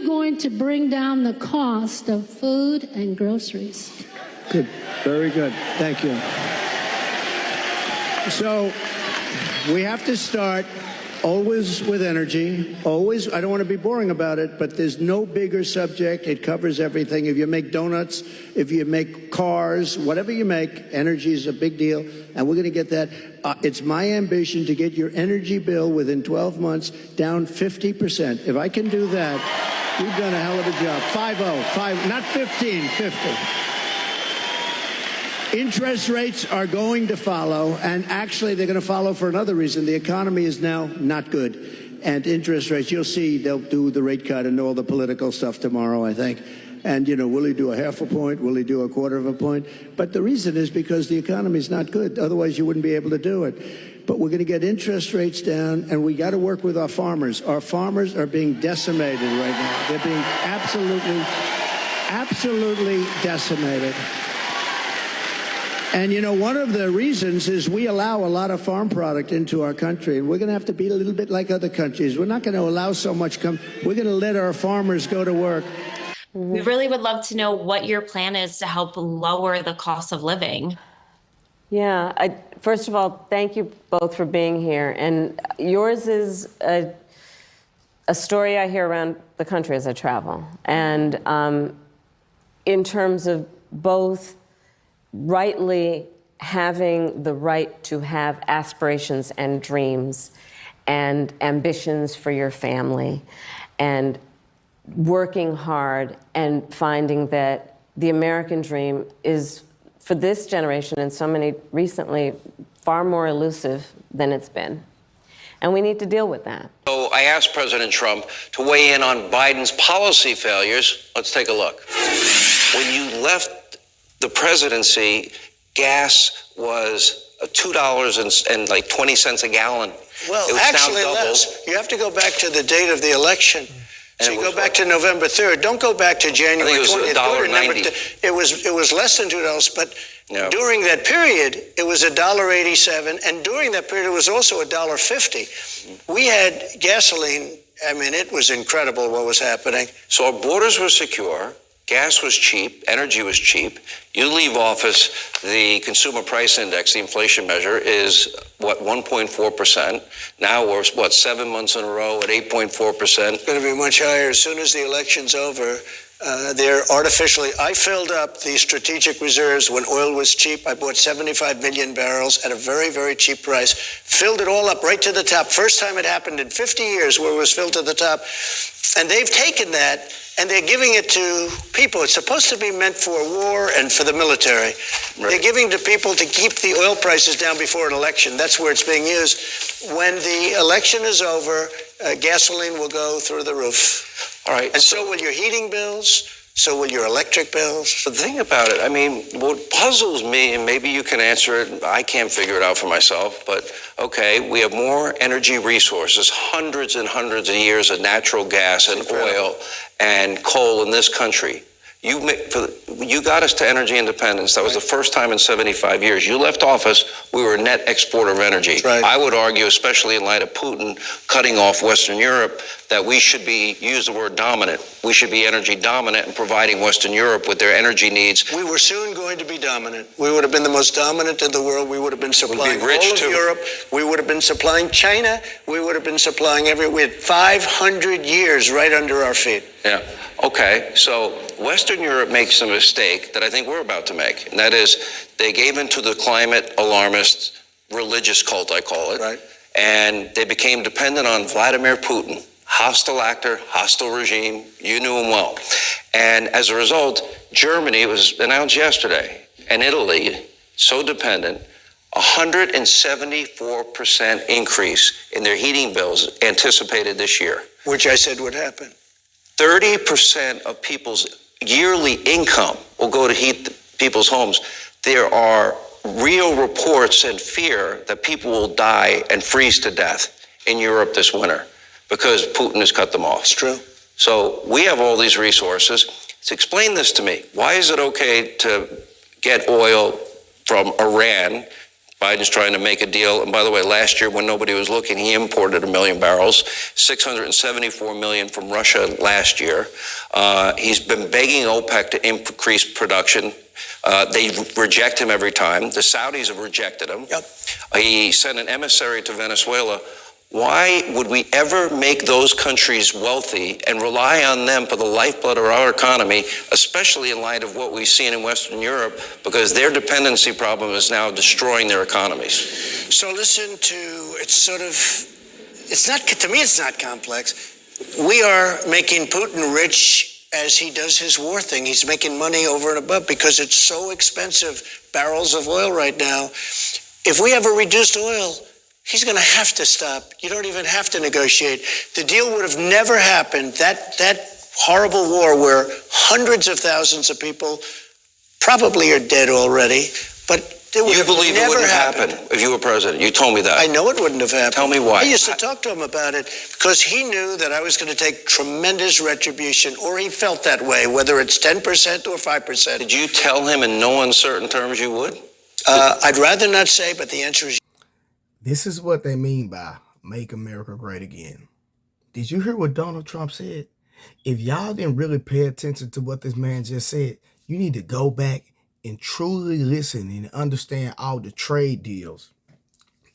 you going to bring down the cost of food and groceries? Good. Very good. Thank you. So we have to start always with energy. Always. I don't want to be boring about it, but there's no bigger subject. It covers everything. If you make donuts, if you make cars, whatever you make, energy is a big deal. And we're going to get that. It's my ambition to get your energy bill within 12 months down 50%. If I can do that, you've done a hell of a job. 5-0, not 15, 50. Interest rates are going to follow, and actually they're going to follow for another reason. The economy is now not good, and interest rates, you'll see they'll do the rate cut and all the political stuff tomorrow, I think. And, you know, will he do a half a point? Will he do a quarter of a point? But the reason is because the economy is not good. Otherwise, you wouldn't be able to do it. But we're going to get interest rates down, and we got to work with our farmers. Our farmers are being decimated right now. They're being absolutely decimated. And, you know, one of the reasons is we allow a lot of farm product into our country, and we're going to have to be a little bit like other countries. We're not going to allow so much we're going to let our farmers go to work. We really would love to know what your plan is to help lower the cost of living. Yeah, first of all, thank you both for being here. And yours is a story I hear around the country as I travel. And in terms of both rightly having the right to have aspirations and dreams and ambitions for your family, and working hard and finding that the American dream is, for this generation and so many recently, far more elusive than it's been. And we need to deal with that. So I asked President Trump to weigh in on Biden's policy failures. Let's take a look. When you left the presidency, gas was $2.20 a gallon. Well, it was actually now doubled. less. You have to go back to the date of the election. So you go back to November 3rd. Don't go back to January 20th. It was less than $2, but during that period, it was $1.87, and during that period, it was also $1.50. We had gasoline. I mean, it was incredible what was happening. So our borders were secure. Gas was cheap, energy was cheap. You leave office, the consumer price index, the inflation measure, is, 1.4%. Now we're, 7 months in a row at 8.4%. It's going to be much higher as soon as the election's over. They're artificially, I filled up the strategic reserves when oil was cheap. I bought 75 million barrels at a very, very cheap price. Filled it all up right to the top. First time it happened in 50 years where it was filled to the top. And they've taken that and they're giving it to people. It's supposed to be meant for war and for the military. Right. They're giving to people to keep the oil prices down before an election. That's where it's being used. When the election is over, gasoline will go through the roof. All right. And so will your heating bills, so will your electric bills. The thing about it, I mean, what puzzles me, and maybe you can answer it, I can't figure it out for myself, but okay, we have more energy resources, hundreds and hundreds of years of natural gas and oil and coal in this country. You got us to energy independence. That was the first time in 75 years. You left office, we were a net exporter of energy. Right. I would argue, especially in light of Putin cutting off Western Europe, that we should use the word dominant. We should be energy dominant and providing Western Europe with their energy needs. We were soon going to be dominant. We would have been the most dominant in the world. We would have been supplying all of Europe. We would have been supplying China. We would have been supplying we had 500 years right under our feet. Yeah. Okay, so Western Europe makes a mistake that I think we're about to make, and that is they gave into the climate alarmist religious cult, I call it, right. And they became dependent on Vladimir Putin, hostile actor, hostile regime. You knew him well. And as a result, Germany, it was announced yesterday, and Italy, so dependent, 174% increase in their heating bills anticipated this year. Which I said would happen. 30% of people's yearly income will go to heat people's homes. There are real reports and fear that people will die and freeze to death in Europe this winter because Putin has cut them off. It's true. So we have all these resources. So explain this to me. Why is it okay to get oil from Iran Biden's trying to make a deal. And by the way, last year when nobody was looking, he imported 1 million barrels, 674 million from Russia last year. He's been begging OPEC to increase production. They reject him every time. The Saudis have rejected him. Yep. He sent an emissary to Venezuela. Why would we ever make those countries wealthy and rely on them for the lifeblood of our economy, especially in light of what we've seen in Western Europe, because their dependency problem is now destroying their economies? So listen to, it's not, to me it's not complex. We are making Putin rich as he does his war thing. He's making money over and above because it's so expensive, barrels of oil right now. If we ever reduced oil, he's going to have to stop. You don't even have to negotiate. The deal would have never happened. That horrible war where hundreds of thousands of people probably are dead already, but it would You believe it wouldn't have happened happened if you were president? You told me that. I know it wouldn't have happened. Tell me why. I used to talk to him about it because he knew that I was going to take tremendous retribution, or he felt that way, whether it's 10% or 5%. Did you tell him in no uncertain terms you would? I'd rather not say, but the answer is This is what they mean by make America great again. Did you hear what Donald Trump said? If y'all didn't really pay attention to what this man just said, you need to go back and truly listen and understand all the trade deals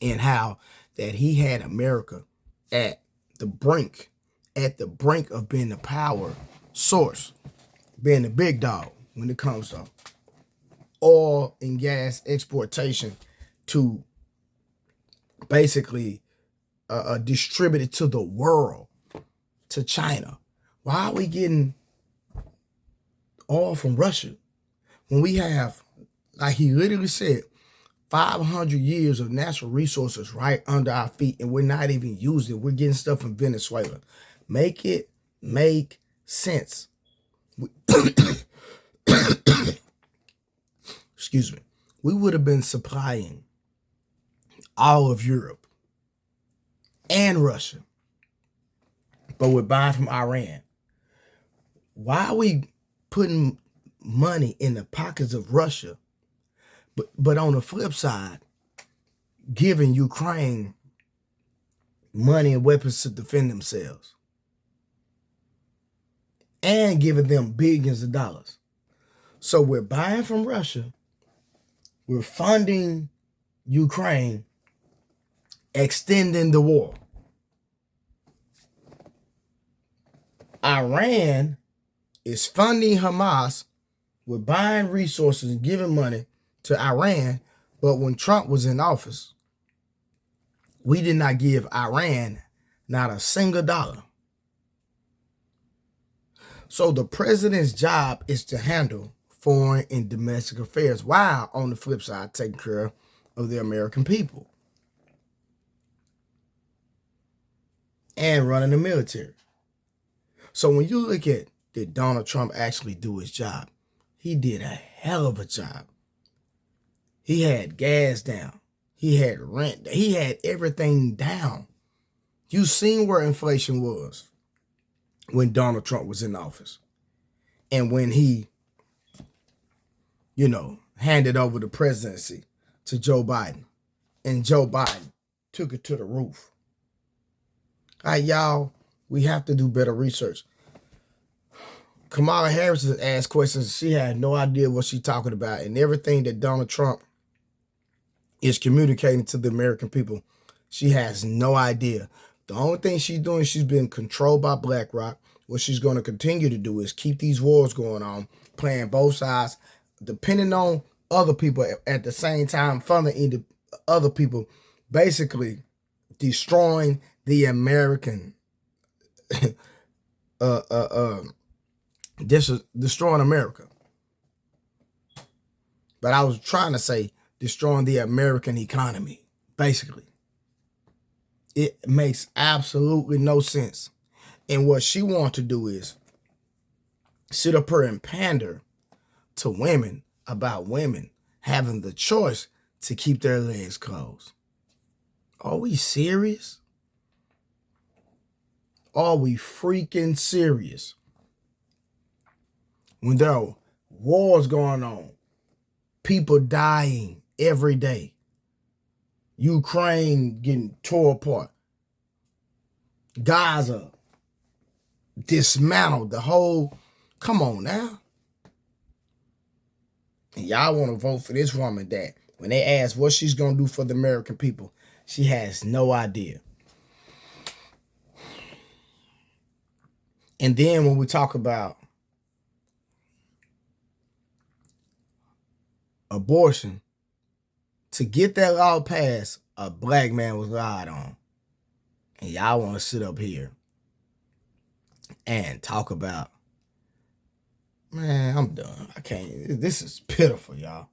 and how that he had America at the brink of being the power source, being the big dog when it comes to oil and gas exportation to basically distributed to the world, to China. Why are we getting oil from Russia when we have, like he literally said, 500 years of natural resources right under our feet and we're not even using it? We're getting stuff from Venezuela. Make it make sense. Excuse me. We would have been supplying all of Europe and Russia, but we're buying from Iran. Why are we putting money in the pockets of Russia, but on the flip side, giving Ukraine money and weapons to defend themselves and giving them billions of dollars? So we're buying from Russia, we're funding Ukraine, extending the war. Iran is funding Hamas. We're buying resources and giving money to Iran. But when Trump was in office, we did not give Iran not a single dollar. So the president's job is to handle foreign and domestic affairs while on the flip side taking care of the American people and running the military. So when you look at did Donald Trump actually do his job, he did a hell of a job. He had gas down. He had rent. He had everything down. You seen where inflation was when Donald Trump was in office. And when he, handed over the presidency to Joe Biden. And Joe Biden took it to the roof. All right, y'all, we have to do better research. Kamala Harris has asked questions. She had no idea what she's talking about. And everything that Donald Trump is communicating to the American people, she has no idea. The only thing she's doing, she's been controlled by BlackRock. What she's going to continue to do is keep these wars going on, playing both sides, depending on other people at the same time, funding into other people, basically destroying the American, destroying America. But I was trying to say destroying the American economy, basically. It makes absolutely no sense. And what she wants to do is sit up here and pander to women about women having the choice to keep their legs closed. Are we serious? Are we freaking serious? When there are wars going on, people dying every day, Ukraine getting tore apart. Gaza dismantled the whole. Come on now. And y'all want to vote for this woman that when they ask what she's going to do for the American people, she has no idea. And then when we talk about abortion, to get that law passed, a black man was lied on. And y'all want to sit up here and talk about, man, I'm done. I can't. This is pitiful, y'all.